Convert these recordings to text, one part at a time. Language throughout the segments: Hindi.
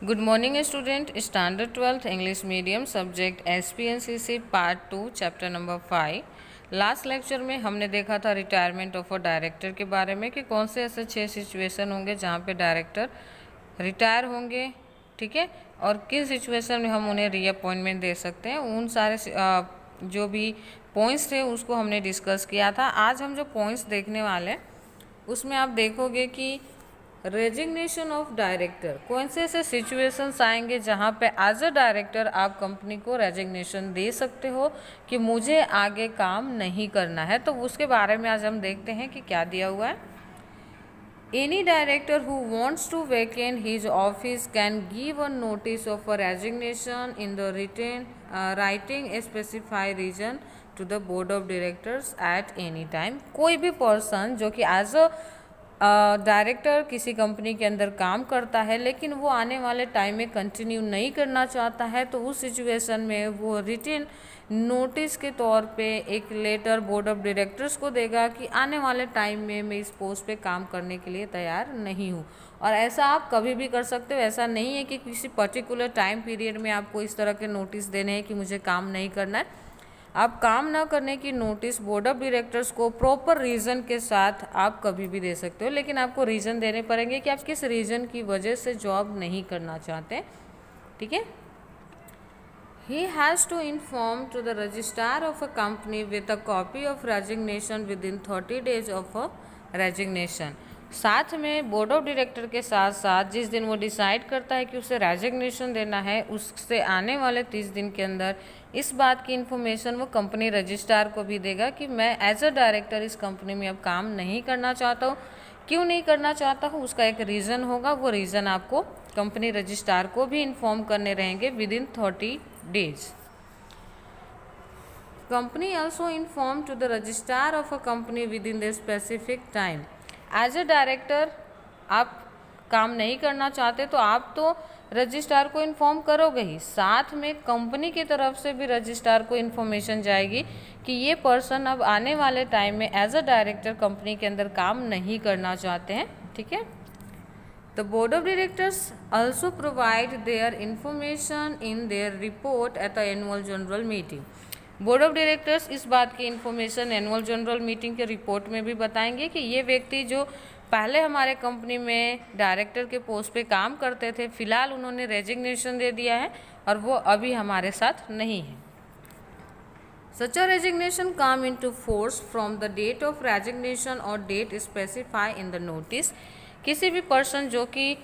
Good morning student. Standard 12th English medium subject SPNCC part 2 chapter number 5। Last lecture में हमने देखा था रिटायरमेंट ऑफ अ डायरेक्टर के बारे में कि कौन से ऐसे 6 सिचुएशन होंगे जहाँ पे डायरेक्टर रिटायर होंगे, ठीक है, और किस सिचुएशन में हम उन्हें रीअपॉइंटमेंट दे सकते हैं। उन सारे जो भी पॉइंट्स थे उसको हमने डिस्कस किया था। आज हम जो पॉइंट्स देखने वाले हैं उसमें आप देखोगे कि रेजिग्नेशन ऑफ डायरेक्टर, कौन से ऐसे सिचुएशंस आएंगे जहाँ पे एज अ डायरेक्टर आप कंपनी को रेजिग्नेशन दे सकते हो कि मुझे आगे काम नहीं करना है। तो उसके बारे में आज हम देखते हैं कि क्या दिया हुआ है। Any director who wants to vacant his office can give a notice of a resignation in the written writing a specify reason to the board of directors at any time. कोई भी पर्सन जो कि एज अ डायरेक्टर किसी कंपनी के अंदर काम करता है लेकिन वो आने वाले टाइम में कंटिन्यू नहीं करना चाहता है, तो उस सिचुएशन में वो रिटन नोटिस के तौर पे एक लेटर बोर्ड ऑफ डायरेक्टर्स को देगा कि आने वाले टाइम में मैं इस पोस्ट पे काम करने के लिए तैयार नहीं हूँ। और ऐसा आप कभी भी कर सकते हो, ऐसा नहीं है कि किसी पर्टिकुलर टाइम पीरियड में आपको इस तरह के नोटिस देने हैं कि मुझे काम नहीं करना है। आप काम ना करने की नोटिस बोर्ड ऑफ डायरेक्टर्स को प्रॉपर रीज़न के साथ आप कभी भी दे सकते हो, लेकिन आपको रीज़न देने पड़ेंगे कि आप किस रीज़न की वजह से जॉब नहीं करना चाहते, ठीक है। He has to inform to the registrar of a company with a copy of resignation within 30 days of a resignation। साथ में बोर्ड ऑफ डायरेक्टर के साथ साथ जिस दिन वो डिसाइड करता है कि उसे रेजिग्नेशन देना है उससे आने वाले 30 दिन के अंदर इस बात की इन्फॉर्मेशन वो कंपनी रजिस्ट्रार को भी देगा कि मैं एज अ डायरेक्टर इस कंपनी में अब काम नहीं करना चाहता हूँ। क्यों नहीं करना चाहता हूँ उसका एक रीज़न होगा, वो रीज़न आपको कंपनी रजिस्ट्रार को भी इन्फॉर्म करने रहेंगे with in 30 days। Company also inform to the registrar of a company within the specific time। As a director आप काम नहीं करना चाहते तो आप तो रजिस्ट्रार को इन्फॉर्म करोगे ही, साथ में कंपनी की तरफ से भी रजिस्ट्रार को इन्फॉर्मेशन जाएगी कि ये पर्सन अब आने वाले टाइम में एज अ डायरेक्टर कंपनी के अंदर काम नहीं करना चाहते हैं, ठीक है। The board of directors also provide their information in their report at the annual general meeting। Board of directors इस बात की इन्फॉर्मेशन एनुअल जनरल मीटिंग के रिपोर्ट में भी बताएंगे कि ये व्यक्ति जो पहले हमारे कंपनी में डायरेक्टर के पोस्ट पे काम करते थे, फिलहाल उन्होंने रेजिग्नेशन दे दिया है और वो अभी हमारे साथ नहीं है। Such a resignation come into force from the date of resignation or date specified in the notice। किसी भी पर्सन जो कि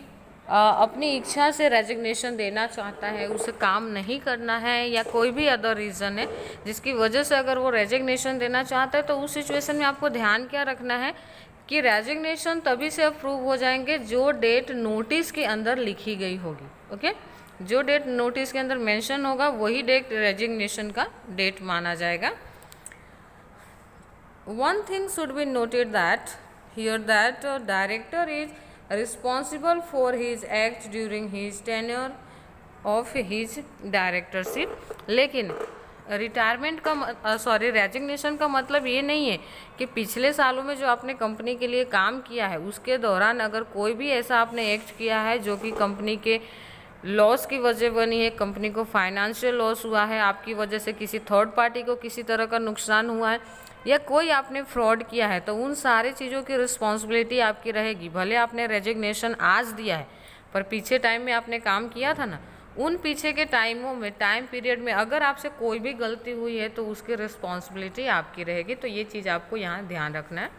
अपनी इच्छा से रेजिग्नेशन देना चाहता है, उसे काम नहीं करना है या कोई भी अदर रीज़न है जिसकी वजह से अगर वो रेजिग्नेशन देना चाहता है, तो उस सिचुएशन में आपको ध्यान क्या रखना है कि रेजिग्नेशन तभी से अप्रूव हो जाएंगे जो डेट नोटिस के अंदर लिखी गई होगी, ओके। जो डेट नोटिस के अंदर मेंशन होगा वही डेट रेजिग्नेशन का डेट माना जाएगा। One thing should be noted that here that director is responsible for his acts during his tenure of his directorship। लेकिन रिटायरमेंट का रेजिग्नेशन का मतलब ये नहीं है कि पिछले सालों में जो आपने कंपनी के लिए काम किया है उसके दौरान अगर कोई भी ऐसा आपने एक्ट किया है जो कि कंपनी के लॉस की वजह बनी है, कंपनी को फाइनेंशियल लॉस हुआ है, आपकी वजह से किसी थर्ड पार्टी को किसी तरह का नुकसान हुआ है या कोई आपने फ्रॉड किया है, तो उन सारी चीज़ों की रिस्पॉन्सिबिलिटी आपकी रहेगी। भले आपने रेजिग्नेशन आज दिया है पर पीछे टाइम में आपने काम किया था ना, उन पीछे के टाइमों में टाइम पीरियड में अगर आपसे कोई भी गलती हुई है तो उसकी रिस्पॉन्सिबिलिटी आपकी रहेगी। तो ये चीज़ आपको यहाँ ध्यान रखना है।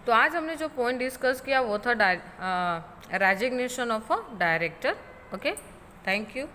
तो आज हमने जो पॉइंट डिस्कस किया वो था resignation of a director, okay. Thank you.